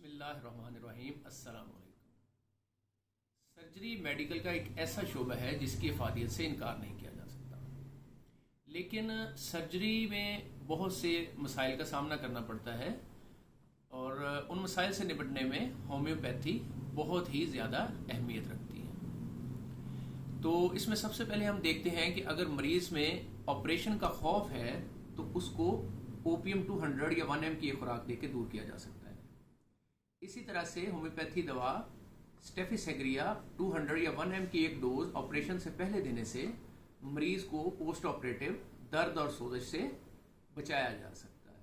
बिस्मिल्लाहिर्रहमानिर्रहीम। अस्सलाम वालेकुम। सर्जरी मेडिकल का एक ऐसा शोबा है जिसकी अफादियत से इनकार नहीं किया जा सकता, लेकिन सर्जरी में बहुत से मसाइल का सामना करना पड़ता है और उन मसाइल से निपटने में होम्योपैथी बहुत ही ज़्यादा अहमियत रखती है। तो इसमें सबसे पहले हम देखते हैं कि अगर मरीज़ में ऑपरेशन का खौफ है तो उसको ओपीएम 200 या 1 mg की खुराक देकर दूर किया जा सकता है। इसी तरह से होम्योपैथी दवा स्टेफिसेग्रिया 200 या 1 mg की एक डोज ऑपरेशन से पहले देने से मरीज को पोस्ट ऑपरेटिव दर्द और सोजश से बचाया जा सकता है।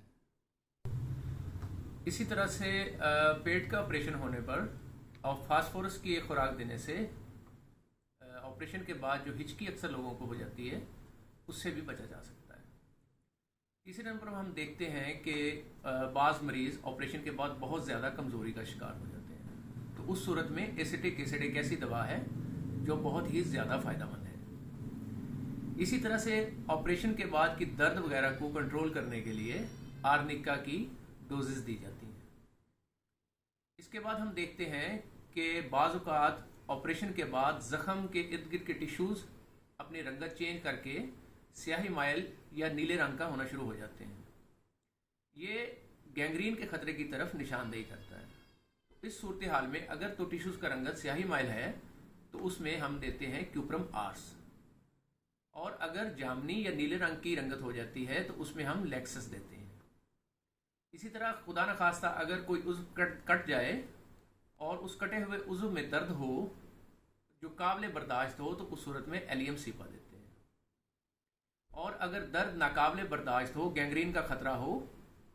इसी तरह से पेट का ऑपरेशन होने पर और फास्फोरस की एक खुराक देने से ऑपरेशन के बाद जो हिचकी अक्सर लोगों को हो जाती है उससे भी बचा जा सकता है। तीसरे नंबर पर हम देखते हैं कि बाज़ मरीज़ ऑपरेशन के बाद बहुत ज़्यादा कमज़ोरी का शिकार हो जाते हैं, तो उस सूरत में एसिटिक एसिड एक ऐसी दवा है जो बहुत ही ज़्यादा फ़ायदेमंद है। इसी तरह से ऑपरेशन के बाद की दर्द वगैरह को कंट्रोल करने के लिए आर्निका की डोजेस दी जाती हैं। इसके बाद हम देखते हैं कि बाज़ औक़ात ऑपरेशन के बाद ज़ख़म के इर्द गिर्द के टिश्यूज़ अपनी रंगत चेंज करके स्याही माइल या नीले रंग का होना शुरू हो जाते हैं। ये गैंग्रीन के खतरे की तरफ निशानदेही करता है। इस सूरत हाल में अगर तो टिश्यूज़ का रंगत स्याही माइल है तो उसमें हम देते हैं क्यूप्रम आर्स, और अगर जामनी या नीले रंग की रंगत हो जाती है तो उसमें हम लेक्सस देते हैं। इसी तरह खुदा न खास्ता अगर कोई उज़्व कट जाए और उस कटे हुए उज़्व में दर्द हो जो काबिल बर्दाश्त हो तो उस सूरत में एलियम सीपा देते हैं। और अगर दर्द नाकाबिल बर्दाश्त हो, गैंग्रीन का खतरा हो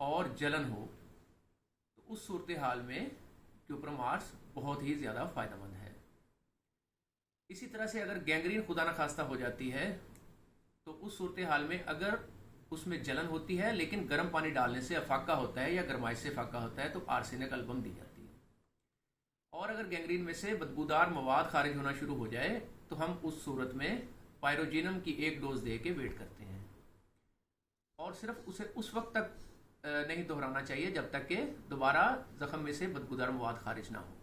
और जलन हो तो उस सूरत हाल में क्यूप्रम आर्स बहुत ही ज़्यादा फ़ायदेमंद है। इसी तरह से अगर गैंग्रीन खुदा न खास्ता हो जाती है तो उस सूरत हाल में अगर उसमें जलन होती है लेकिन गर्म पानी डालने से अफाका होता है या गरमाइश से फाका होता है तो आर्सेनिक अल्बम दी जाती है। और अगर गैंग्रीन में से बदबूदार मवाद खारिज होना शुरू हो जाए तो हम उस सूरत में पायरोजिनम की एक डोज दे के वेट करते हैं, और सिर्फ उसे उस वक्त तक नहीं दोहराना चाहिए जब तक कि दोबारा जख्म में से बदबूदार मवाद खारिज ना हो।